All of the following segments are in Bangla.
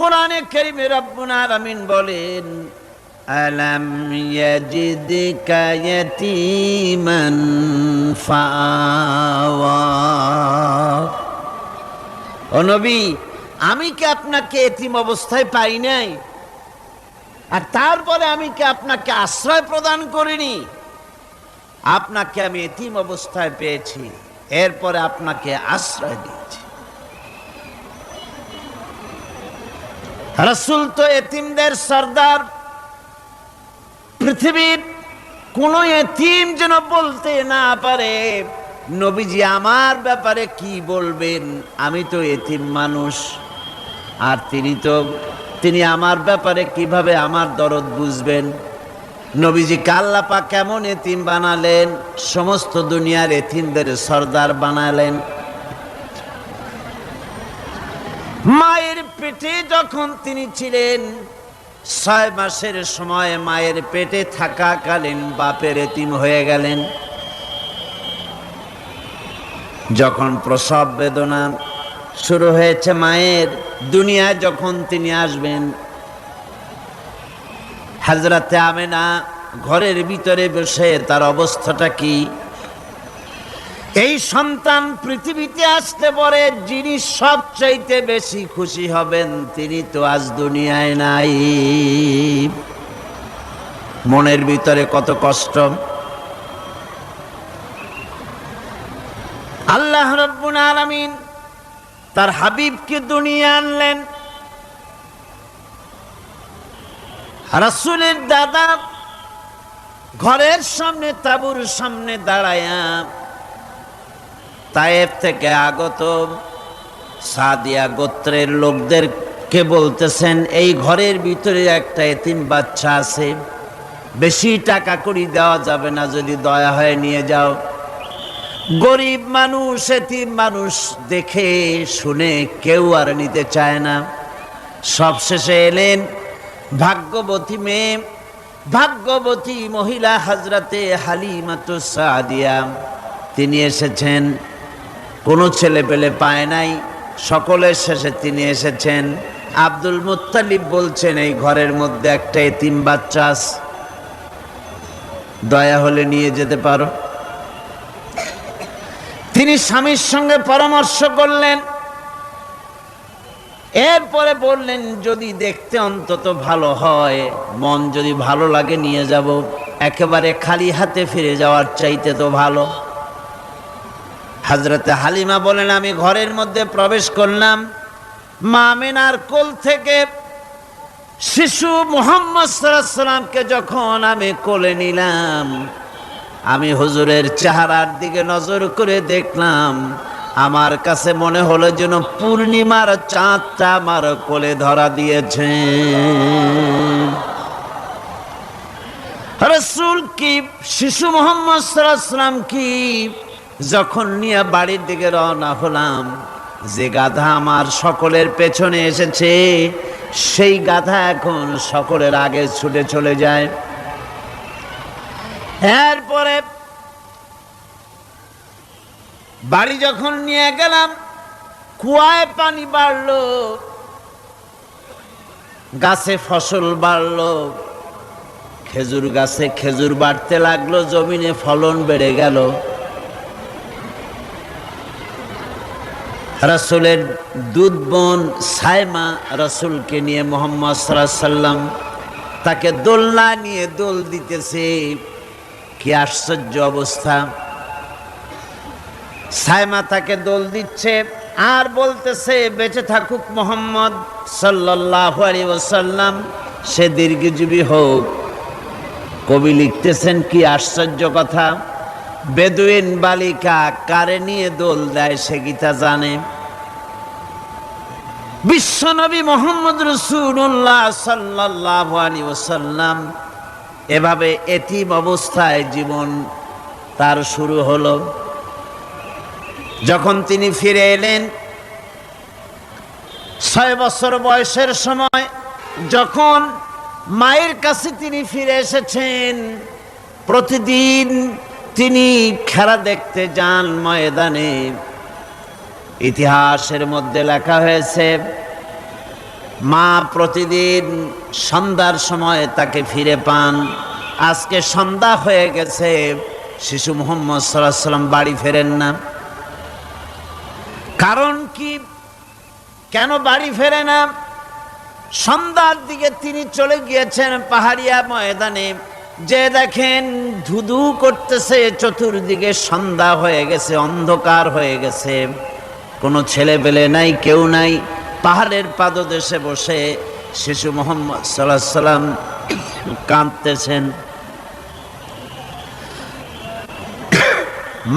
কোরআনে কারীমে রব্বুল আলামিন বলেন, আলাম ইয়াজিদকা ইয়াতীমান ফাআওয়া। ও নবী, আমি কি আপনাকে এতিম অবস্থায় পাই নাই? আর তারপরে আমি কি আপনাকে আশ্রয় প্রদান করিনি? আপনাকে আমি এতিম অবস্থায় পেয়েছি, এরপরে আপনাকে আশ্রয় দিয়েছি। রাসূল তো এতিমদের সর্দার। পৃথিবীর কোন এতিম যেন বলতে না পারে, নবীজি আমার ব্যাপারে কি বলবেন, আমি তো এতিম মানুষ। আর তিনি আমার ব্যাপারে কিভাবে আমার দরদ বুঝবেন? নবীজিকে আল্লাহ পাক কেমন এতিম বানালেন, সমস্ত দুনিয়ার এতিমদের সর্দার বানালেন। মায়ের পেটে যখন তিনি ছিলেন, 6 মাসের সময় মায়ের পেটে থাকাকালীন বাপের এতিম হয়ে গেলেন। যখন প্রসব বেদনা শুরু হয়েছে মায়ের, দুনিয়ায় যখন তিনি আসবেন, হযরতে আমেনা ঘরের ভিতরে বসে তার অবস্থাটা কি? এই সন্তান পৃথিবীতে আসতে পরে যিনি সবচাইতে বেশি খুশি হবেন, তিনি তো আজ দুনিয়ায় নাই। মনের ভিতরে কত কষ্ট। আল্লাহ রাব্বুল আলামিন তার হাবিবকে দুনিয়া আনলেন। রাসূলের দাদা ঘরের সামনে তাঁবুর সামনে দাঁড়ায়া তায়েফ থেকে আগত সাদিয়া গোত্রের লোকদেরকে বলতেছেন, এই ঘরের ভিতরে একটা এতিম বাচ্চা আছে, বেশি টাকা কড়ি দেওয়া যাবে না, যদি দয়া হয় নিয়ে যাও। গরিব মানুষ, এতিম মানুষ দেখে শুনে কেউ আর নিতে চায় না। সবশেষে এলেন ভাগ্যবতী মেয়ে, ভাগ্যবতী মহিলা হযরতে হালিমাতুস সাদিয়া। তিনি এসেছেন, কোনো ছেলে পেলে পায় নাই, সকলের শেষে তিনি এসেছেন। আব্দুল মুত্তালিব বলছেন, এই ঘরের মধ্যে একটা এতিম বাচ্চা আছে, দয়া হলে নিয়ে যেতে পারো। তিনি স্বামীর সঙ্গে পরামর্শ করলেন, এরপরে বললেন, যদি দেখতে অন্তত ভালো হয়, মন যদি ভালো লাগে নিয়ে যাব, একেবারে খালি হাতে ফিরে যাওয়ার চাইতে তো ভালো। হযরতে হালিমা বলেন, আমি ঘরের মধ্যে প্রবেশ করলাম, মা আমেনার কোল থেকে শিশু মুহাম্মদ সাল্লাল্লাহু আলাইহি ওয়াসাল্লামকে যখন আমি কোলে নিলাম, আমি হুজুরের চেহারার দিকে নজর করে দেখলাম, আমার কাছে মনে হলো যেন পূর্ণিমার চাঁদটা আমার কোলে ধরা দিয়েছে। রাসূল কি শিশু মুহাম্মদ সাল্লাল্লাহু আলাইহি ওয়াসাল্লাম কি যখন নিয়ে বাড়ির দিকে রওনা হলাম, যে গাধা আমার সকলের পেছনে এসেছে, সেই গাধা এখন সকলের আগে ছুটে চলে যায়। এরপরে বাড়ি যখন নিয়ে গেলাম, কুয়ায় পানি বাড়লো, গাছে ফসল বাড়লো, খেজুর গাছে খেজুর বাড়তে লাগলো, জমিনে ফলন বেড়ে গেল। রাসূলের দুধ বোন সায়মা রাসূলকে নিয়ে মুহাম্মদ সাল্লাল্লাহু আলাইহি ওয়াসাল্লাম তাকে দোলনা নিয়ে দোল দিতেছে। কি আশ্চর্য অবস্থা! সায়মা তাকে দোল দিচ্ছে আর বলতেছে, বেঁচে থাকুক মুহাম্মদ সাল্লাল্লাহু আলাইহি ওয়াসাল্লাম, সে দীর্ঘজীবী হোক। কবি লিখতেছেন, কি আশ্চর্য কথা! বেদুইন বালিকা কারে নিয়ে দোল দেয় সে গীতা জানে। বিশ্বনবী মুহাম্মদ রাসূলুল্লাহ সাল্লাল্লাহু আলাইহি ওয়াসাল্লাম এভাবে এতিম অবস্থায় জীবন তার শুরু হলো। যখন তিনি ফিরে এলেন 6 বছর বয়সের সময়, যখন মায়ের কাছে তিনি ফিরে এসেছেন, প্রতিদিন তিনি খেলা দেখতে যান ময়দানে। ইতিহাসের মধ্যে লেখা হয়েছে, মা প্রতিদিন সন্ধ্যার সময় তাকে ফিরে পান। আজকে সন্ধ্যা হয়ে গেছে, শিশু মুহাম্মদ সাল্লাল্লাহু আলাইহি ওয়াসাল্লাম বাড়ি ফেরেন না। কারণ কি, কেন বাড়ি ফেরে না? সন্ধ্যার দিকে তিনি চলে গিয়েছেন পাহাড়িয়া ময়দানে, যে দেখেন ধুধু করতেছে, চতুর্দিকে সন্ধ্যা হয়ে গেছে, অন্ধকার হয়ে গেছে, কোনো ছেলে পেলে নাই, কেউ নাই। পাহাড়ের পাদদেশে বসে শিশু মুহাম্মদ সাল্লাল্লাহু আলাইহি ওয়াসাল্লাম কাঁদতেছেন।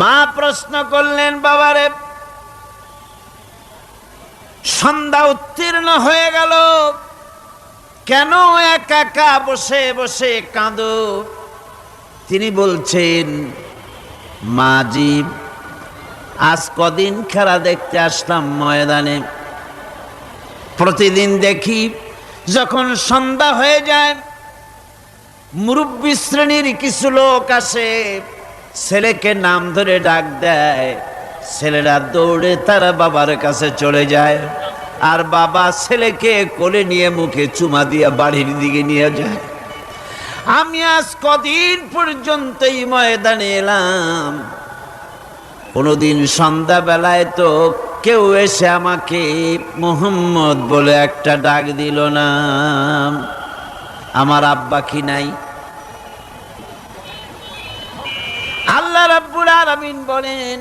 মা প্রশ্ন করলেন, বাবারে, সন্ধ্যা উত্তীর্ণ হয়ে গেল, কেন একা একা বসে বসে কাঁদো? তিনি বলছেন, মাজি, আজ কদিন খেলা দেখতে আসলাম ময়দানে। প্রতিদিন দেখি যখন সন্ধ্যা হয়ে যায়, মুরব্বী শ্রেণীর কিছু লোক আসে, ছেলেকে নাম ধরে ডাক দেয়, ছেলেরা দৌড়ে তারা বাবার কাছে চলে যায়, আর বাবা ছেলেকে কোলে নিয়ে মুখে চুমা দিয়ে বাড়ির দিকে নিয়ে যায়। আমি আজ কদিন পর্যন্ত এই ময়দানে এলাম, কোনোদিন সন্ধ্যা বেলায় তো কেউ এসে আমাকে মুহাম্মদ বলে একটা ডাক দিল না। আমার আব্বা কি নাই? আল্লাহ রাব্বুল আলামিন বলেন,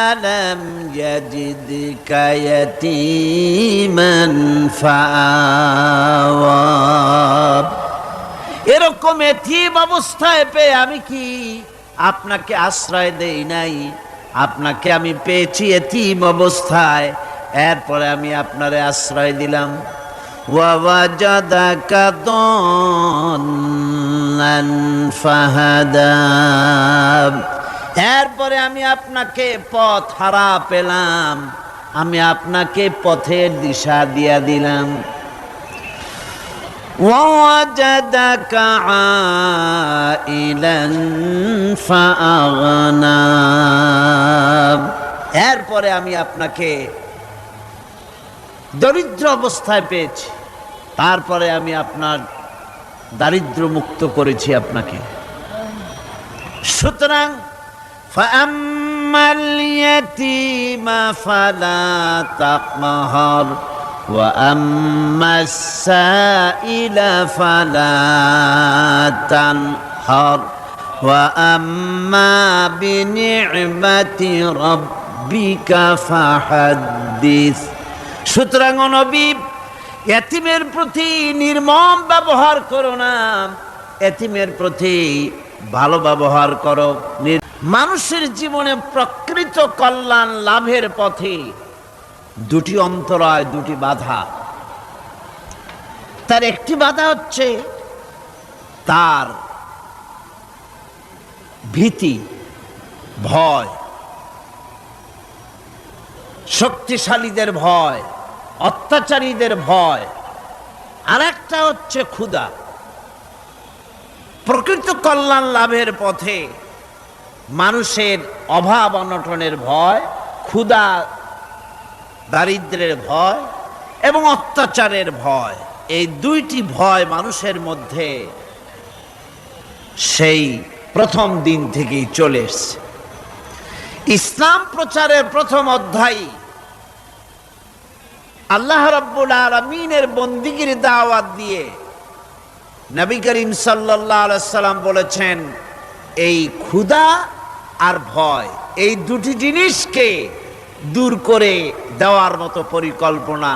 আলাম ইয়াজিদকা ইয়াতীমান ফাআওয়া। এরকম এতিম অবস্থায় পেয়ে আমি কি আপনাকে আশ্রয় দেই নাই? আপনাকে আমি পেয়েছি এতিম অবস্থায়, এরপরে আমি আপনারে আশ্রয় দিলাম। ওয়া ওয়াজাদাকা দাল্লান ফাহাদা। এরপরে আমি আপনাকে পথ হারা পেলাম, আমি আপনাকে পথের দিশা দিয়া দিলাম। ওয়াজাদাকা আইলান ফাআগনা। এরপরে আমি আপনাকে দরিদ্র অবস্থায় পেয়েছি, তারপরে আমি আপনার দারিদ্র মুক্ত করেছি আপনাকে। সুতরাং ফাআম্মাল ইয়াতীমা ফালা তাকহার ওয়া আম্মাস সাইলা ফালা তানহার ওয়া আম্মা বিনি'মাতি রাব্বিকা ফাহাদ্দিস। সুতরাং নবী, এতিমের প্রতি নির্মম ব্যবহার করো না, এতিমের প্রতি ভালো ব্যবহার করো। মানুষের জীবনে প্রকৃত কল্যাণ লাভের পথে দুটি অন্তরায়, দুটি বাধা। তার একটি বাধা হচ্ছে তার ভীতি, ভয়, শক্তিশালীদের ভয়, অত্যাচারীদের ভয়। আর একটা হচ্ছে ক্ষুধা। প্রকৃত কল্যাণ লাভের পথে মানুষের অভাব অনটনের ভয়, ক্ষুধা দারিদ্র্যের ভয় এবং অত্যাচারের ভয়, এই দুইটি ভয় মানুষের মধ্যে সেই প্রথম দিন থেকেই চলে এসছে। ইসলাম প্রচারের প্রথম অধ্যায় আল্লাহ রাব্বুল আলামিনের বন্দিগির দাওয়াত দিয়ে নবী করিম সাল্লাল্লাহু আলাইহি সাল্লাম বলেছেন, এই ক্ষুধা আর ভয়, এই দুটি জিনিসকে দূর করে দেওয়ার মতো পরিকল্পনা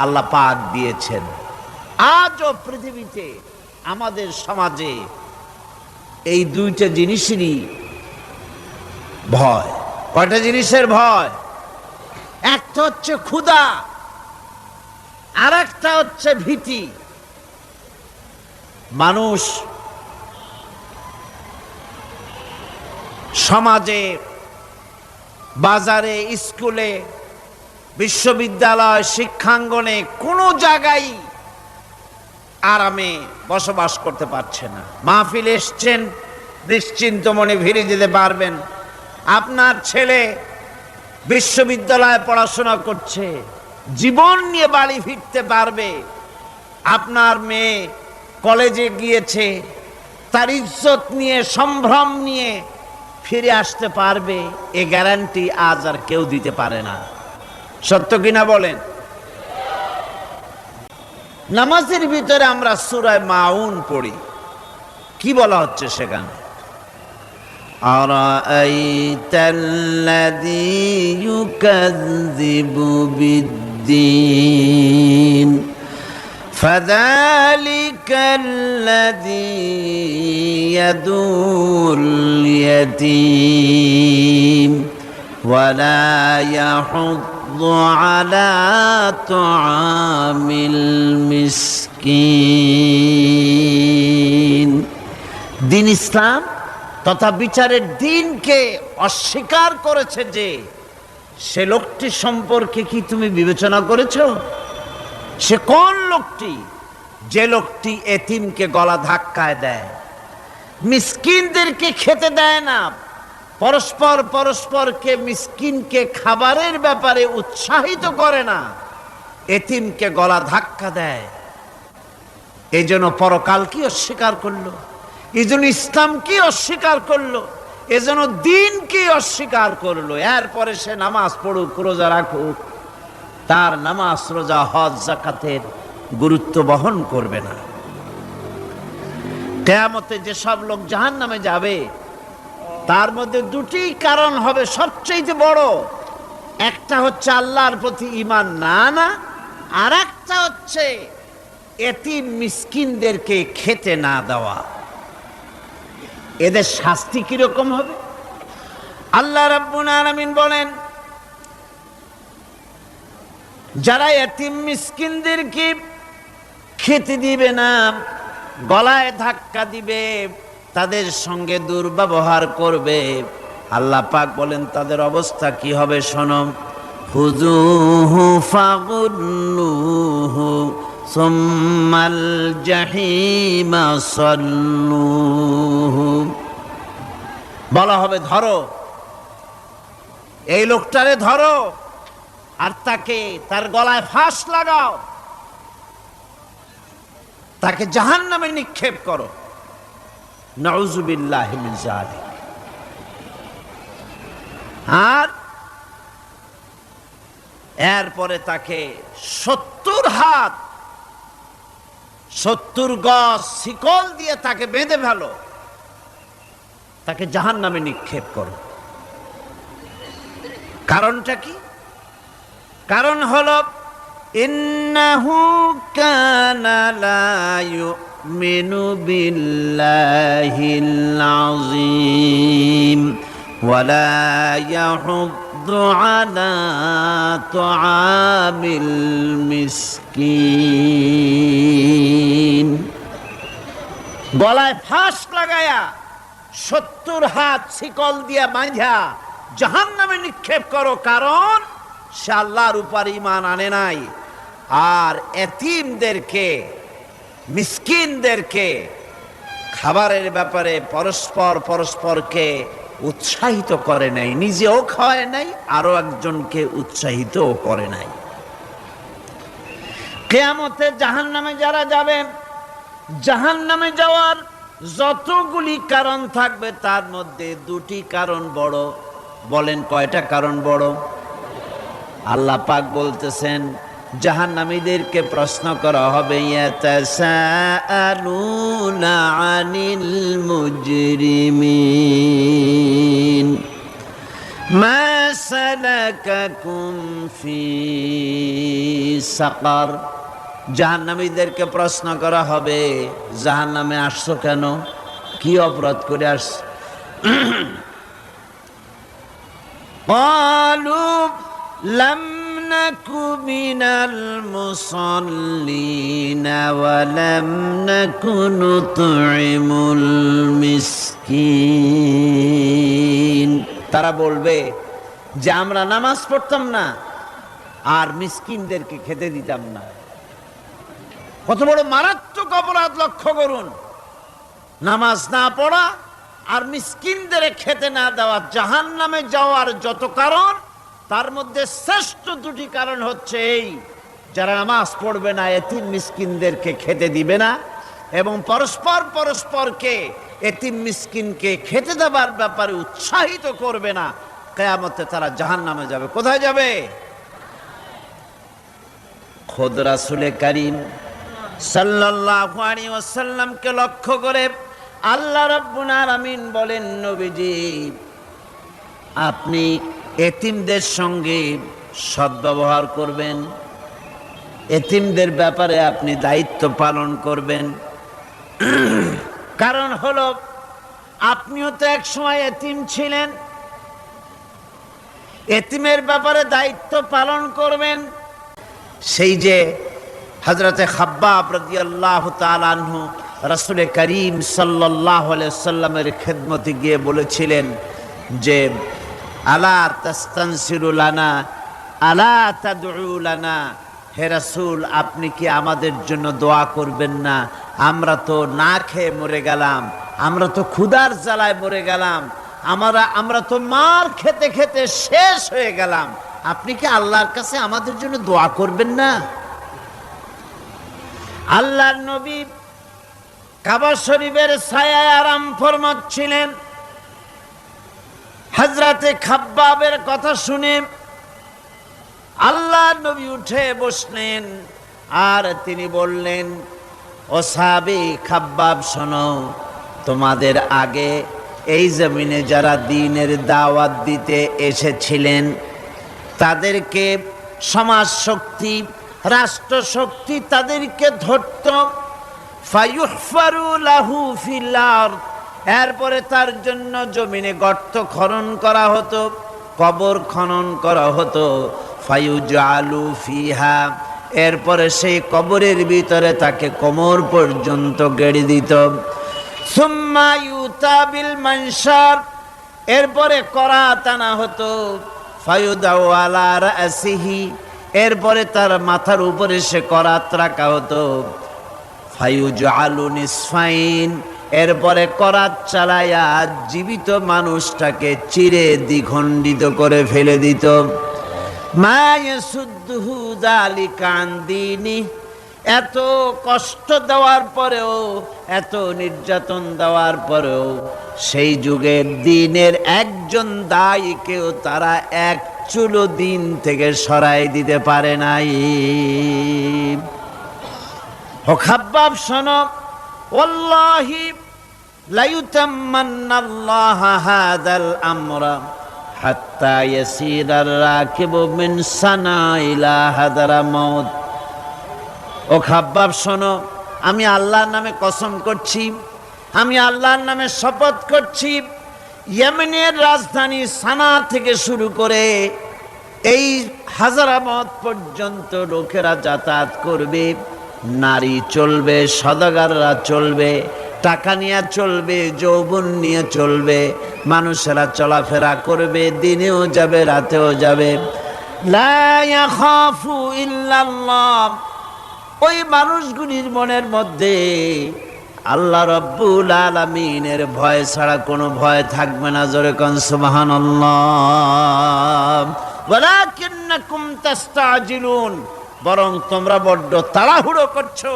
আল্লাহ পাক দিয়েছেন। আজও পৃথিবীতে আমাদের সমাজে এই দুইটা জিনিসেরই ভয়। কয়টা জিনিসের ভয়? একটা হচ্ছে ক্ষুধা, আর একটা হচ্ছে ভীতি। মানুষ সমাজে, বাজারে, স্কুলে, বিশ্ববিদ্যালয়, শিক্ষাঙ্গনে কোনো জায়গায় আরামে বসবাস করতে পারছে না। মাহফিল এসছেন, নিশ্চিন্ত মনে ফিরে যেতে পারবেন। আপনার ছেলে বিশ্ববিদ্যালয়ে পড়াশোনা করছে, জীবন নিয়ে বাড়ি ফিরতে পারবে, আপনার মেয়ে কলেজে গিয়েছে, তার ইজ্জত নিয়ে সম্ভ্রম নিয়ে ফিরে আসতে পারবে, এ গ্যারান্টি আজ আর কেউ দিতে পারে না। সত্য কিনা বলেন? নামাজের ভিতরে আমরা সূরা মাউন পড়ি, কি বলা হচ্ছে সেখানে? আরাআইতাল্লাযী ইউকাযযিবু বিদ্দীন ফাযালিকাল্লাযী ইয়াদুল ইয়াতীম ওয়া লা ইয়াহুদ্দু আলা তুআমিল মিসকিন। দিন ইসলাম তথা বিচারের দিনকে অস্বীকার করেছে যে সে লোকটি সম্পর্কে কি তুমি বিবেচনা করেছো? সে কোন লোকটি? যে লোকটি এতিমকে গলা ধাক্কায় দেয়, মিসকিনদেরকে খেতে দেয় না, পরস্পরকে মিসকিনকে খাবারের ব্যাপারে উৎসাহিত করে না, এতিমকে গলা ধাক্কা দেয়। এই জন্য পরকালকে অস্বীকার করলো, এই জন্য ইসলামকে অস্বীকার করলো, এজন্য দিনকে অস্বীকার করলো। এরপরে সে নামাজ পড়ুক, রোজা রাখুক, তার নামাজ, রোজা, হজ, যাকাতের গুরুত্ব বহন করবে না। কিয়ামতে যে সব লোক জাহান্নামে যাবে তার মধ্যে দুটি কারণ হবে সবচেয়ে বড়। একটা হচ্ছে আল্লাহর প্রতি ঈমান না আনা, আর একটা হচ্ছে এতিম মিসকিনদেরকে খেতে না দেওয়া। এদের শাস্তি কিরকম হবে? আল্লাহ রাব্বুল আলামিন বলেন, যারা এতিম মিসকিনদেরকে খেতে দিবে না, গলায় ধাক্কা দিবে, তাদের সঙ্গে দুর্ব্যবহার করবে, আল্লাহ পাক বলেন তাদের অবস্থা কি হবে শোনো। খুযূহু ফাগুল্লুহু সুম্মাল জাহিমা সাল্লুহু। বলা হবে ধরো, এই লোকটারে ধরো আর তাকে, তার গলায় ফাঁস লাগাও, তাকে জাহান্নামে নিক্ষেপ করো। নাউযুবিল্লাহি মিন যালিক। আর এরপরে তাকে 70 হাত 70 গজ শিকল দিয়ে তাকে বেঁধে ফেলো, তাকে জাহান্নামে নিক্ষেপ করো। কারণটা কি? কারণ হলো ইন্নাহু কানা লা ইউমিনু বিল্লাহিল আযীম ওয়া লা ইয়াহুদ্দু আলা তুআমিল মিসকিন। গলায় ফাঁস লাগায়া 70 হাত শিকল দিয়া বাঁধা জাহান্নামে নিক্ষেপ করো, কারণ সে আল্লাহর উপর ঈমান আনে নাই, আর এতিমদেরকে, মিসকিনদেরকে খাবারের ব্যাপারে পরস্পরকে উৎসাহিত করে নাই, নিজেও খায় নাই, আরো একজনকে উৎসাহিতও করে নাই। কিয়ামতে জাহান্নামে যারা যাবে, জাহান্নামে যাওয়ার যতগুলি কারণ থাকবে তার মধ্যে দুটি কারণ বড়। বলেন কয়টা কারণ বড়? আল্লাহ পাক বলতেছেন জাহান্নামীদেরকে প্রশ্ন করা হবে, ইয়াতাসাআলুনা আনিল মুজরিমিন মা সালাকাকুম ফি সাকার। জাহান্নামীদেরকে প্রশ্ন করা হবে, জাহান্নামে আসছো কেন, কি অপরাধ করে আসছো? ক্বালু লাম নাকু মিনাল মুসাল্লিনা ওয়া লাম নাকু নুতঈমুল মিসকিন। তারা বলবে যে আমরা নামাজ পড়তাম না আর মিসকিনদেরকে খেতে দিতাম না। কত বড় মারাত্মক অপরাধ লক্ষ্য করুন। নামাজ না পড়া আর মিসকিনদের খেতে না দেওয়া, জাহান্নামে যাওয়ার যত কারণ তার মধ্যে শ্রেষ্ঠ দুটি কারণ হচ্ছে এই যারা নামাজ পড়বে না, এতিম মিসকিনদেরকে খেতে দিবে না এবং পরস্পরকে এতিম মিসকিনকে খেতে দেবার ব্যাপারে উৎসাহিত করবে না, কিয়ামতে তারা জাহান্নামে যাবে। কোথায় যাবে? খোদ রাসূলে কারীম সাল্লাল্লাহু আলাইহি ওয়াসাল্লামকে লক্ষ্য করে আল্লাহ রাব্বুল আলামিন বলেন, নবীজি আপনি এতিমদের সঙ্গে সদ্ব্যবহার করবেন, এতিমদের ব্যাপারে আপনি দায়িত্ব পালন করবেন। কারণ হলো আপনিও তো এক সময় এতিম ছিলেন, এতিমের ব্যাপারে দায়িত্ব পালন করবেন। সেই যে হযরতে খাব্বাব রাদিয়াল্লাহু তাআলা আনহু রাসূলে কারীম সাল্লাল্লাহু আলাইহি ওয়াসাল্লামের খেদমতে গিয়ে বলেছিলেন যে আলা তাস্তানসিরু লানা আলা তাদউ লানা, হে রাসূল আপনি কি আমাদের জন্য দোয়া করবেন না? আমরা তো না খেয়ে মরে গেলাম, আমরা তো ক্ষুধার জ্বালায় মরে গেলাম, আমরা তো মার খেতে খেতে শেষ হয়ে গেলাম, আপনি কি আল্লাহর কাছে আমাদের জন্য দোয়া করবেন না? আল্লাহর নবী কাবা শরীফের ছায়ায় আরাম ফরমাচ্ছিলেন। হযরতে খাব্বাবের কথা শুনে আল্লাহর নবী উঠে বসলেন আর তিনি বললেন, ও সাহাবী খাব্বাব শোনো, তোমাদের আগে এই জমিনে যারা দ্বীনের দাওয়াত দিতে এসেছিলেন তাদেরকে সমাজ শক্তি, রাষ্ট্র শক্তি তাদেরকে ধরত, ফায়ুহফারু লাহু ফিল আরদ, এরপরে তার জন্য জমিনে গর্ত খনন করা হতো, কবর খনন করা হতো, ফায়ুজআলু ফিহা, এরপরে সেই কবরের ভিতরে তাকে কোমর পর্যন্ত গেড়ে দিত, সুম্মা ইউতা বিল মানশার, এরপরে করাত আনা হতো, ফায়ুদাউ আলা রাসিহি, এরপরে তার মাথার উপরে সে করাত রাখা হতো, ফায়ুজআলু নিসফাইন, এরপরে করাত চালায়া জীবিত মানুষটাকে চিরে দ্বিখণ্ডিত করে ফেলে দিত। মা ইয়াসুদ্দুহু যালিকা আন দীনি, এত কষ্ট দেওয়ার পরেও, এত নির্যাতন দেওয়ার পরেও সেই যুগের দ্বীনের একজন দায়ীকেও তারা এক চুলো দ্বীন থেকে সরাই দিতে পারে নাই। ও খাব্বাব শোনো, ওয়াল্লাহি লাইউতাম্মান্নাল্লাহু হাযাল আমরা হাত্তা ইয়াসিরার রাকিবু মিন সানা ইলা হাদারামাউত। ও খাব্বাব শোনো, আমি আল্লাহর নামে কসম করছি, আমি আল্লাহর নামে শপথ করছি, ইয়েমেনের রাজধানী সানা থেকে শুরু করে এই হাজারামত পর্যন্ত লোকেরা যাতায়াত করবে, নারী চলবে, সদাগররা চলবে, টাকা নিয়ে চলবে, যৌবন নিয়ে চলবে, মানুষেরা চলাফেরা করবে, দিনেও যাবে রাতেও যাবে। লা ইয়াখাফু ইল্লাল্লাহ, ওই মানুষগুলির মনের মধ্যে আল্লাহ রাব্বুল আলামিনের ভয় ছাড়া কোনো ভয় থাকবে না। জোরে কোন সুবহানাল্লাহ। ওয়ালাকিন্নাকুম তাস্তাজিলুন, বরং তোমরা বড্ড তাড়াহুড়ো করছো,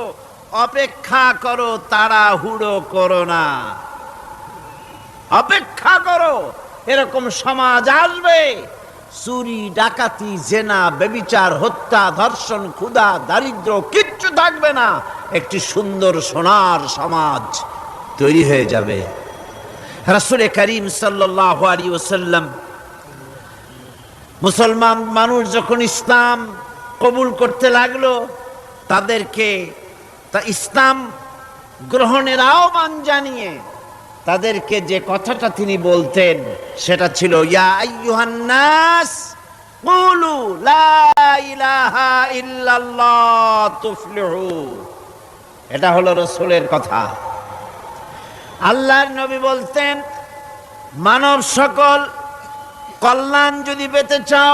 অপেক্ষা করো, তাড়াহুড়ো করো না, অপেক্ষা করো। এরকম সমাজ আসবে, চুরি ডাকাতি জেনা ব্যভিচার হত্যা ধর্ষণ ক্ষুধা দারিদ্র কিচ্ছু থাকবে না, একটি সুন্দর সোনার সমাজ তৈরি হয়ে যাবে। রাসূল করিম সাল্লাল্লাহু আলাইহি ওয়াসাল্লাম মুসলমান মানুষ যখন ইসলাম কবুল করতে লাগলো, তাদেরকে ইসলাম গ্রহণের আহ্বান জানিয়ে তাদেরকে যে কথাটা তিনি বলতেন সেটা ছিল, ইয়া আইয়ুহান নাস কুলু লা ইলাহা ইল্লাল্লাহ তুফলিহু। এটা হলো রাসূলের কথা। আল্লাহর নবী বলতেন, মানব সকল কল্যাণ যদি পেতে চাও,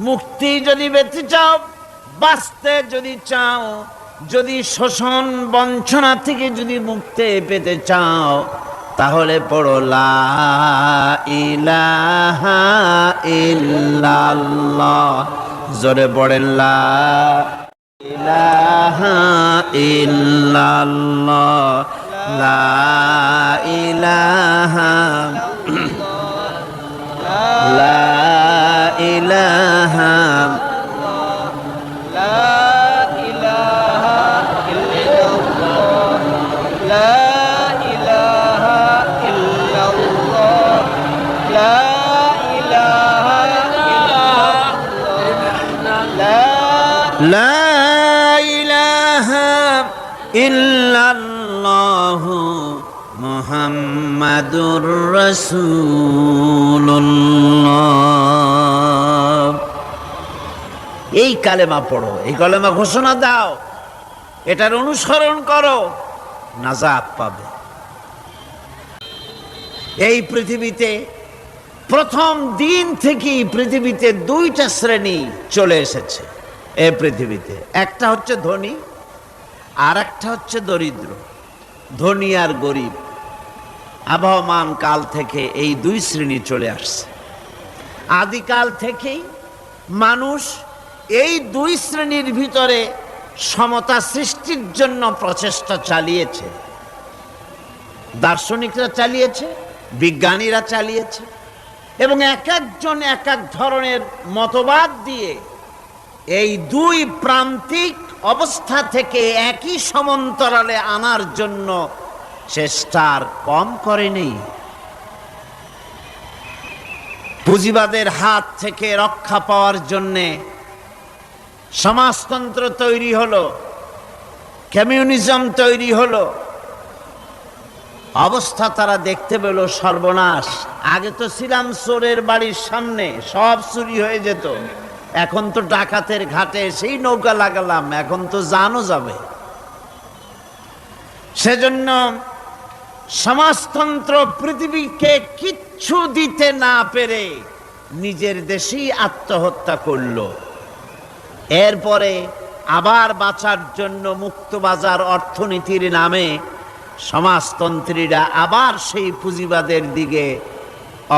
মুক্তি যদি পেতে চাও, বাঁচতে যদি চাও, যদি শোষণ বঞ্চনা থেকে যদি মুক্তি পেতে চাও, তাহলে পড়ো লা ইলাহা ইল্লাল্লাহ। জোরে পড়েন লা ইলাহা ইল্লাল্লাহ লা ইলাহা লা ইলাহা লা ইলাহা ইল্লাল্লাহ মুহাম্মাদুর রাসূলুল্লাহ। এই কালেমা পড়ো, এই কালেমা ঘোষণা দাও, এটার অনুসরণ করো, নাজাত পাবে। এই পৃথিবীতে প্রথম দিন থেকেই পৃথিবীতে দুইটা শ্রেণী চলে এসেছে। এই পৃথিবীতে একটা হচ্ছে ধনী আর একটা হচ্ছে দরিদ্র, ধনী আর গরিব। আবহমান কাল থেকে এই দুই শ্রেণী চলে আসছে। আদিকাল থেকেই মানুষ এই দুই শ্রেণীর ভিতরে সমতা সৃষ্টির জন্য প্রচেষ্টা চালিয়েছে। দার্শনিকরা চালিয়েছে, বিজ্ঞানীরা চালিয়েছে, এবং এক একজন এক এক ধরনের মতবাদ দিয়ে এই দুই প্রান্তিক অবস্থা থেকে একই সমান্তরালে আনার জন্য চেষ্টার কম করেনি। পুঁজিবাদের হাত থেকে রক্ষা পাওয়ার জন্যে সমাজতন্ত্র তৈরি হলো, কমিউনিজম তৈরি হলো। অবস্থা তারা দেখতে পেল সর্বনাশ। আগে তো ছিলাম চোরের বাড়ির সামনে, সব চুরি হয়ে যেত। এখন তো ডাকাতের ঘাটে সেই নৌকা লাগালাম, এখন তো জানও যাবে। সেজন্য সমাজতন্ত্র পৃথিবীকে কিচ্ছু দিতে না পেরে নিজের দেশেই আত্মহত্যা করল। এরপরে আবার বাঁচার জন্য মুক্তবাজার অর্থনীতির নামে সমাজতন্ত্রীরা আবার সেই পুঁজিবাদের দিকে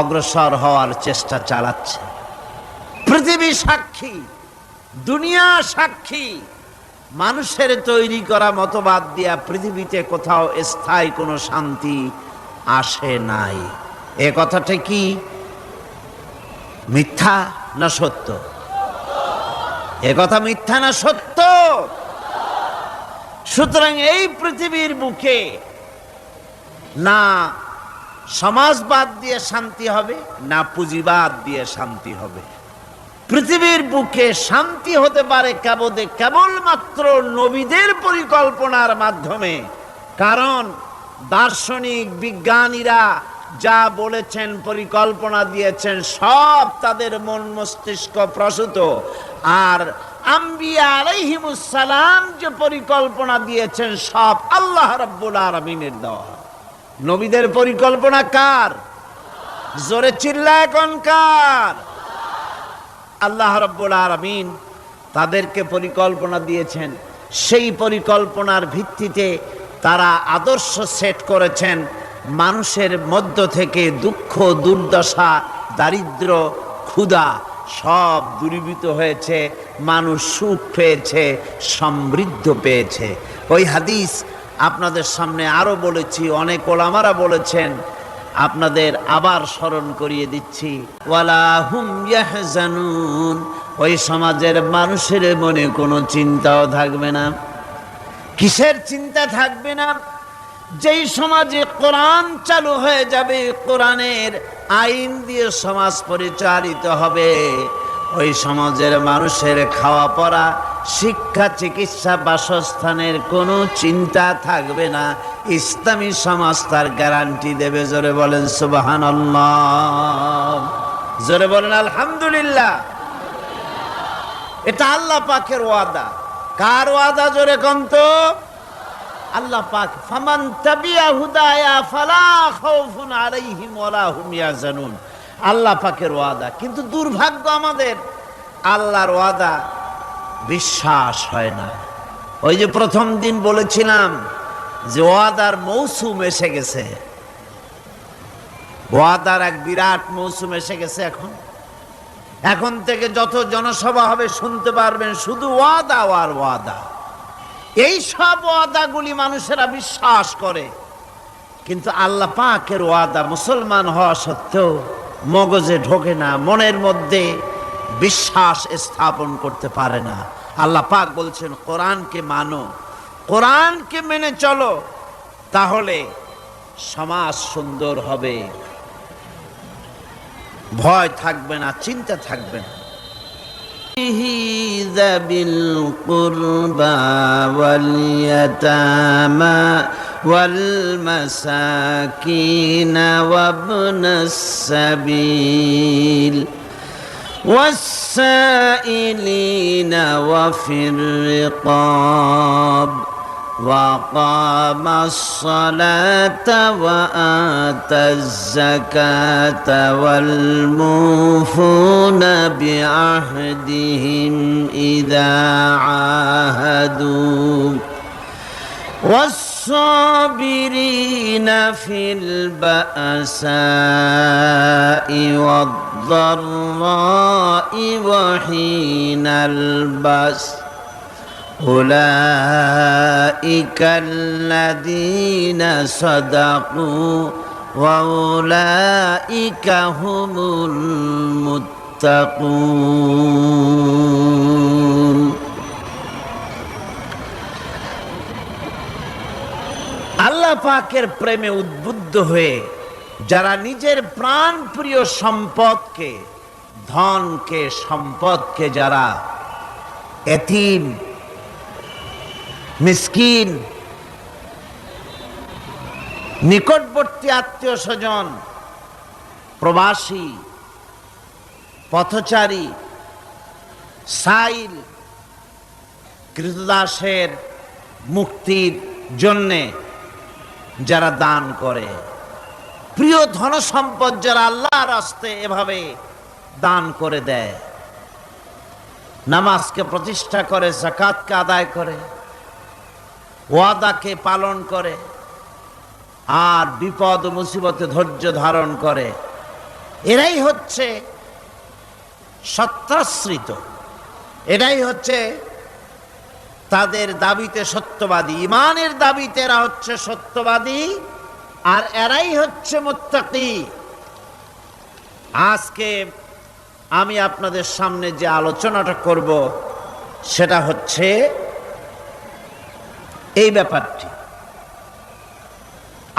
অগ্রসর হওয়ার চেষ্টা চালাচ্ছে। পৃথিবী সাক্ষী, দুনিয়া সাক্ষী, মানুষের তৈরি করা মতবাদ দিয়া পৃথিবীতে কোথাও স্থায়ী কোনো শান্তি আসে নাই। এ কথাটা কি মিথ্যা না সত্য? এ কথা মিথ্যা না সত্য? সুতরাং এই পৃথিবীর বুকে না সমাজবাদ দিয়ে শান্তি হবে, না পুঁজিবাদ দিয়ে শান্তি হবে। পৃথিবীর বুকে শান্তি হতে পারে কেবলমাত্র নবীদের পরিকল্পনার মাধ্যমে। কারণ দার্শনিক বিজ্ঞানীরা যা বলেছেন, পরিকল্পনা দিয়েছেন, সব তাদের মন মস্তিষ্ক প্রসূত। আর আম্বিয়া আলাইহিমুস সালাম যে পরিকল্পনা দিয়েছেন, সব আল্লাহ রাব্বুল আলামিনের দেওয়া। নবীদের পরিকল্পনা কার? জোরে চিল্লায় কোন কার? আল্লাহ রাব্বুল আলামিন তাদেরকে পরিকল্পনা দিয়েছেন। সেই পরিকল্পনার ভিত্তিতে তারা আদর্শ সেট করেছেন। মানুষের মধ্য থেকে দুঃখ, দুর্দশা, দারিদ্র, ক্ষুধা সব দূরীভূত হয়েছে। মানুষ সুখ পেয়েছে, সমৃদ্ধ পেয়েছে। ওই হাদিস আপনাদের সামনে আরো বলেছি, অনেক ওলামারা বলেছেন, আপনাদের আবার স্মরণ করিয়ে দিচ্ছি। ওয়ালা হুম ইয়াহজানুন, ওই সমাজের মানুষের মনে কোনো চিন্তাও থাকবে না। কিসের চিন্তা থাকবে না? যেই সমাজে কোরআন চালু হয়ে যাবে, কোরআনের আইন দিয়ে সমাজ পরিচালিত হবে, ওই সমাজের মানুষের খাওয়া পড়া, শিক্ষা, চিকিৎসা, বাসস্থানের কোনো চিন্তা থাকবে না। ইসলামী সমাজ তার গ্যারান্টি দেবে। জোরে বলেন সুবহানাল্লাহ, জোরে বলেন আলহামদুলিল্লাহ। এটা আল্লাহ পাকের ওয়াদা। কার ওয়াদা? জোরে কোন তো? আল্লাহ পাক, ফামান তাবিয়া হুদায়া ফালা খাউফুন আলাইহিম ওয়ালা হুম ইয়াহজানুন, আল্লাহ পাকের ওয়াদা। কিন্তু দুর্ভাগ্য আমাদের, আল্লাহর ওয়াদা বিশ্বাস হয় না। ওই যে প্রথম দিন বলেছিলাম যে ওয়াদার মৌসুম এসে গেছে, ওয়াদার এক বিরাট মৌসুম এসে গেছে। এখন এখন থেকে যত জনসভা হবে শুনতে পারবেন শুধু ওয়াদা আর ওয়াদা। এই সব ওয়াদাগুলি মানুষেরা বিশ্বাস করে, কিন্তু আল্লাহ পাকের ওয়াদা মুসলমান হওয়া সত্ত্বেও মগজে ঢোকে না, মনের মধ্যে বিশ্বাস স্থাপন করতে পারে না। আল্লাহ পাক বলছেন কোরআনকে মানো, কোরআনকে মেনে চলো, তাহলে সমাজ সুন্দর হবে, ভয় থাকবে না, চিন্তা থাকবে না। যাবিল কুরবা ওয়াল ইয়াতামা ওয়াল মাসাকিন ওয়া ইবনাস সাবিল والسائلين وفي الرقاب وقام الصلاة وآتى الزكاة والموفون بعهدهم إذا عاهدوا والصابرين في البأساء والضراء وحين البأس أولئك الذين صدقوا وأولئك هم المتقون। আল্লাহ পাকের প্রেমে উদ্বুদ্ধ হয়ে যারা নিজের প্রাণ প্রিয় সম্পদকে, ধনকে, সম্পদকে যারা এতিম, মিসকিন, নিকটবর্তী আত্মীয় স্বজন, প্রবাসী, পথচারী, সাইল, কৃতদাসের মুক্তির জন্যে যারা দান করে, প্রিয় ধন সম্পদ যারা আল্লাহর রাস্তায় এভাবে দান করে দেয়, নামাজকে প্রতিষ্ঠা করে, যাকাতকে আদায় করে, ওয়াদাকে পালন করে, আর বিপদ ও মুসিবতে ধৈর্য ধারণ করে, এরাই হচ্ছে সত্যাশ্রিত, এরাই হচ্ছে তাদের দাবিতে সত্যবাদী, ইমানের দাবিতে এরা হচ্ছে সত্যবাদী, আর এরাই হচ্ছে মুত্তাকি। আজকে আমি আপনাদের সামনে যে আলোচনাটা করব সেটা হচ্ছে এই ব্যাপারটি।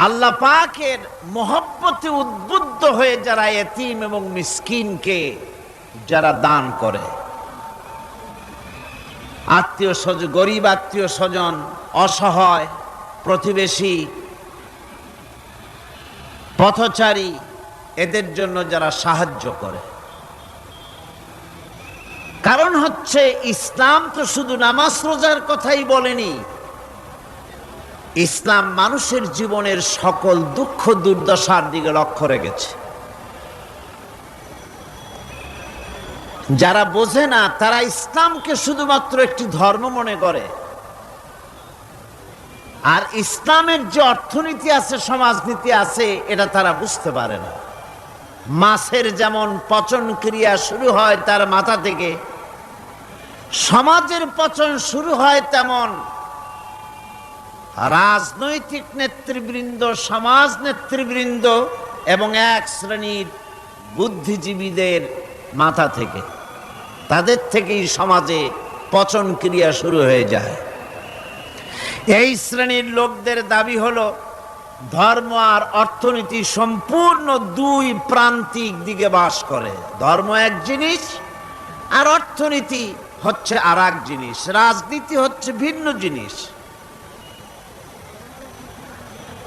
আল্লাহ পাকের মহব্বতে উদ্বুদ্ধ হয়ে যারা এতিম এবং মিসকিনকে যারা দান করে, আত্মীয় স্বজন, গরিব আত্মীয় স্বজন, অসহায় প্রতিবেশী, পথচারী, এদের জন্য যারা সাহায্য করে। কারণ হচ্ছে ইসলাম তো শুধু নামাজ রোজার কথাই বলেনি, ইসলাম মানুষের জীবনের সকল দুঃখ দুর্দশার দিকে লক্ষ্য রেখেছে। যারা বোঝে না তারা ইসলামকে শুধুমাত্র একটি ধর্ম মনে করে, আর ইসলামের যে অর্থনীতি আছে, সমাজনীতি আছে, এটা তারা বুঝতে পারে না। মাছের যেমন পচন ক্রিয়া শুরু হয় তার মাথা থেকে, সমাজের পচন শুরু হয় তেমন রাজনৈতিক নেতৃবৃন্দ, সমাজ নেতৃবৃন্দ এবং এক শ্রেণীর বুদ্ধিজীবীদের মাথা থেকে, তাদের থেকেই সমাজে পচন ক্রিয়া শুরু হয়ে যায়। এই শ্রেণীর লোকদের দাবি হলো ধর্ম আর অর্থনীতি সম্পূর্ণ দুই প্রান্তিক দিকে বাস করে। ধর্ম এক জিনিস আর অর্থনীতি হচ্ছে আর এক জিনিস, রাজনীতি হচ্ছে ভিন্ন জিনিস।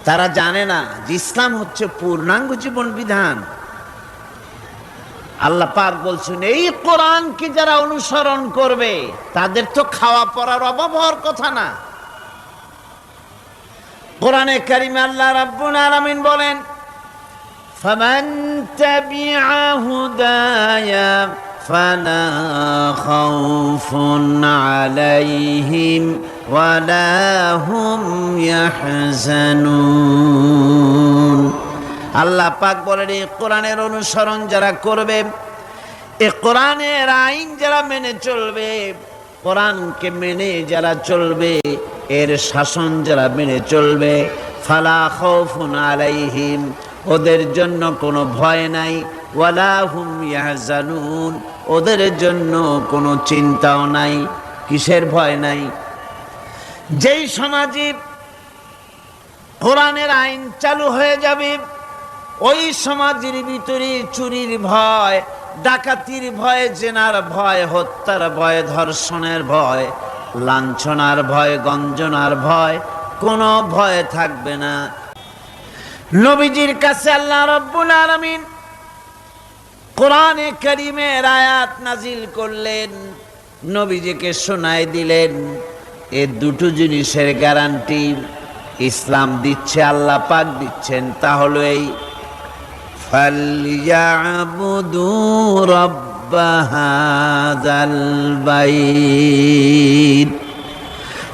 তারা জানে না যে ইসলাম হচ্ছে পূর্ণাঙ্গ জীবন বিধান। আল্লাহ পাক বলছেন এই কোরআনকে যারা অনুসরণ করবে তাদের তো খাওয়া পড়ার অভাব হওয়ার কথা না। কোরআনে কারিমে আল্লাহ রাব্বুল আলামিন বলেন, ফামান তাবিআ হুদায়া ফালা খাউফুন আলাইহিম ওয়ালা হুম ইয়াহজানুন। আল্লাহ পাক বলেন এই কোরআনের অনুসরণ যারা করবে এ কোরআনের আইন যারা মেনে চলবে, কোরআনকে মেনে যারা চলবে, এর শাসন যারা মেনে চলবে, ফালা খাউফুন আলাইহিম, ওদের জন্য কোনো ভয় নাই, ওয়ালা হুম ইয়াহজানুন, ওদের জন্য কোনো চিন্তাও নাই। কিসের ভয় নাই? যেই সমাজে কোরআনের আইন চালু হয়ে যাবে, ওই সমাজের ভিতরে চুরির ভয়, ডাকাতির ভয়, জেনার ভয়, হত্যার ভয়, ধর্ষণের ভয়, লাঞ্ছনার ভয়, গঞ্জনার ভয়, কোনো ভয় থাকবে না। নবীজির কাছে আল্লাহ রাব্বুল আলামিন কোরআনে কারীমের আয়াত নাজিল করলেন, নবীজিকে শোনায় দিলেন। এ দুটো জিনিসের গ্যারান্টি ইসলাম দিচ্ছে, আল্লাহ পাক দিচ্ছেন। তা হলো এই, ফালইয়াবুদু রাব্ব হাযাল বাইত।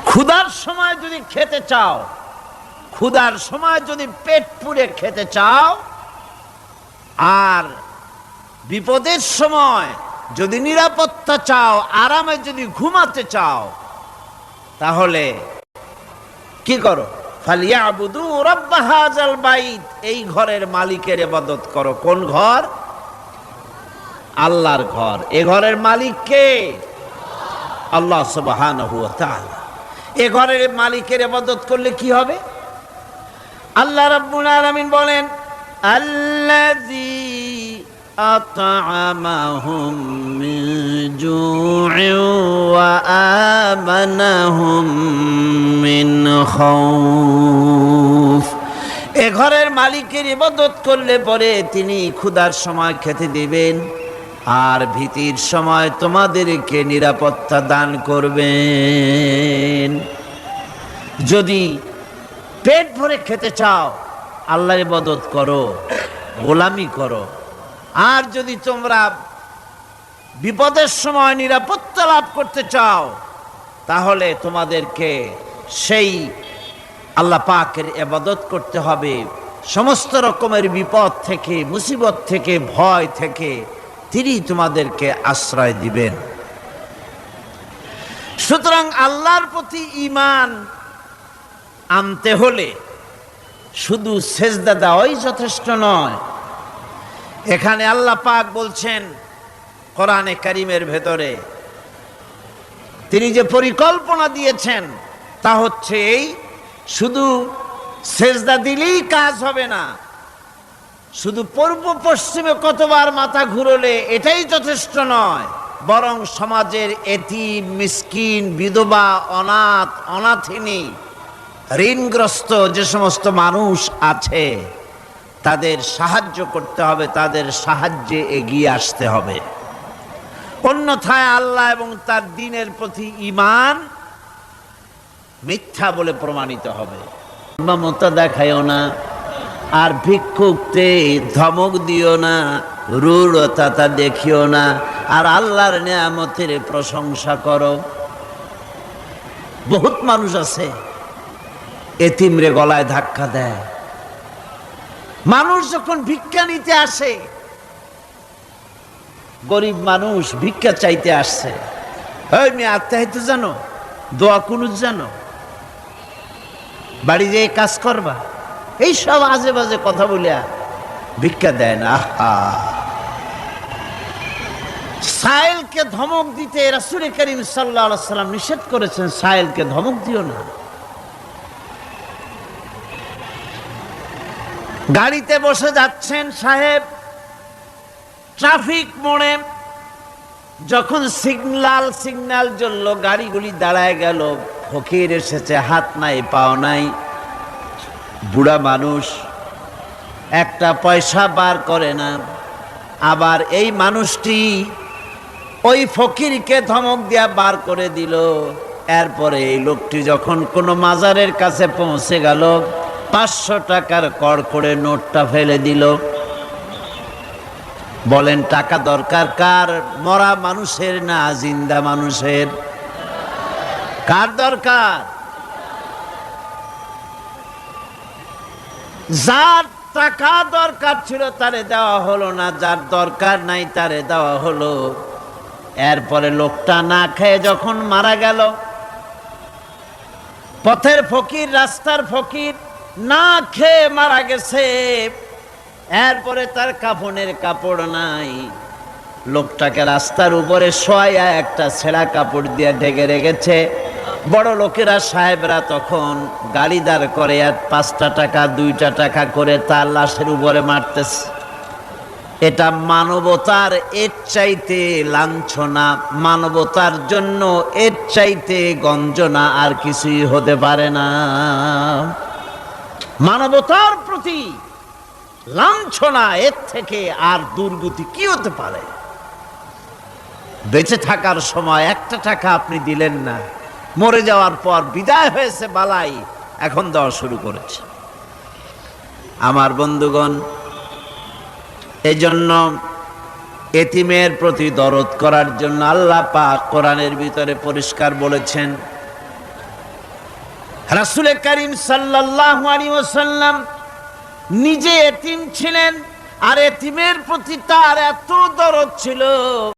ক্ষুধার সময় যদি খেতে চাও, ক্ষুধার সময় যদি পেট পুরে খেতে চাও, আর বিপদের সময় যদি নিরাপত্তা চাও, আরামে যদি ঘুমাতে চাও, তাহলে কি করো? ফালিয়াবুদু রাব্ব হাযাল বাইত, এই ঘরের মালিকের ইবাদত করো। কোন ঘর? আল্লাহর ঘর। এ ঘরের মালিক কে? আল্লাহ সুবহানাহু ওয়া তাআলা। এ ঘরের মালিকের ইবাদত করলে কি হবে? আল্লাহ রাব্বুল আলামিন বলেন, আল্লাযী আত'আমাহুম মিন জু'ইন ওয়া আমানাহুম মিন খাউফ। এ ঘরের মালিকের ইবাদত করলে পরে তিনি ক্ষুধার সময় খেতে দিবেন, আর ভীতির সময় তোমাদেরকে নিরাপত্তা দান করবেন। যদি পেট ভরে খেতে চাও, আল্লাহর ইবাদত করো, গোলামি করো। আর যদি তোমরা বিপদের সময় নিরাপত্তা লাভ করতে চাও, তাহলে তোমাদেরকে সেই আল্লাহ পাকের ইবাদত করতে হবে। সমস্ত রকমের বিপদ থেকে, মুসিবত থেকে, ভয় থেকে তিনি তোমাদেরকে আশ্রয় দিবেন। সুতরাং আল্লাহর প্রতি ঈমান আনতে হলে শুধু সেজদা দেওয়াই যথেষ্ট নয়। এখানে আল্লাহ পাক বলছেন কোরআনে কারীমের ভেতরে, তিনি যে পরিকল্পনা দিয়েছেন তা হচ্ছে এই, শুধু সেজদা দিলেই কাজ হবে না, শুধু পূর্ব পশ্চিমে কতবার মাথা ঘুরলে এটাই যথেষ্ট নয়, বরং সমাজের এতিম, মিসকিন, বিধবা, অনাথ, অনাথিনী, ঋণগ্রস্ত যে সমস্ত মানুষ আছে তাদের সাহায্য করতে হবে, তাদের সাহায্যে এগিয়ে আসতে হবে। অন্যথায় আল্লাহ এবং তার দ্বীনের প্রতি ঈমান মিথ্যা বলে প্রমাণিত হবে। মমতা দেখায়ও না, আর ভিক্ষুককে ধমক দিও না, রূঢ়তা দেখিও না, আর আল্লাহর নিয়ামতের প্রশংসা করো। বহুত মানুষ আছে এতিমরে গলায় ধাক্কা দেয়। মানুষ যখন ভিক্ষা নিতে আসে, গরিব মানুষ ভিক্ষা চাইতে আসছে, ওই মেয়ে আত্মাহিত জানো, দোয়া কুনুত জানো, বাড়ি যেয়ে কাজ করবা, এই সব আজে বাজে কথা বলিয়া ভিক্ষা দেয় না। সাইলকে ধমক দিতে রাসূল করিম সাল্লাল্লাহু আলাইহি ওয়াসাল্লাম নিষেধ করেছেন, সাইলকে ধমক দিও না। গাড়িতে বসে যাচ্ছেন সাহেব, ট্রাফিক মোড়ে যখন সিগন্যাল জ্বলল, গাড়িগুলি দাঁড়ায় গেল, ফকির এসেছে, হাত নাই, পাও নাই, বুড়া মানুষ, একটা পয়সা বার করে না। আবার এই মানুষটি ওই ফকিরকে ধমক দিয়া বার করে দিল। এরপরে এই লোকটি যখন কোনো মাজারের কাছে পৌঁছে গেল, 500 টাকার কড়কড়ে নোটটা ফেলে দিল। বলেন টাকা দরকার কার? মরা মানুষের না জিন্দা মানুষের? কার দরকার? যার টাকা দরকার ছিল তারে দেওয়া হলো না, যার দরকার নাই তারে দেওয়া হলো। এরপরে লোকটা না খেয়ে যখন মারা গেল, পথের ফকির, রাস্তার ফকির, না খেয়ে মারা গেছে। এরপরে তার কাফনের কাপড় নাই, লোকটাকে রাস্তার উপরে শোয়া একটা ছেঁড়া কাপড় দিয়ে ঢেকে রেখেছে। বড় লোকেরা, সাহেবরা তখন গাড়ি দাঁড় করে আর 5টা টাকা 2টা টাকা করে তার লাশের উপরে মারতেছে। এটা মানবতার এর চাইতে লাঞ্ছনা, মানবতার জন্য এর চাইতে গঞ্জনা আর কিছুই হতে পারে না। মানবতার প্রতি লাঞ্ছনা এর থেকে আর দুর্গতি কি হতে পারে? বেঁচে থাকার সময় 1টা টাকা আপনি দিলেন না, মরে যাওয়ার পর বিদায় হয়েছে বালাই, এখন দেওয়া শুরু করেছে। আমার বন্ধুগণ, এজন্য এতিমের প্রতি দরদ করার জন্য আল্লাহ পাক কোরআনের ভিতরে পরিষ্কার বলেছেন। রাসূল করিম সাল্লাল্লাহু আলাইহি ওয়াসাল্লাম নিজে এতিম ছিলেন, আর এতিমের প্রতি তার এত দরদ ছিল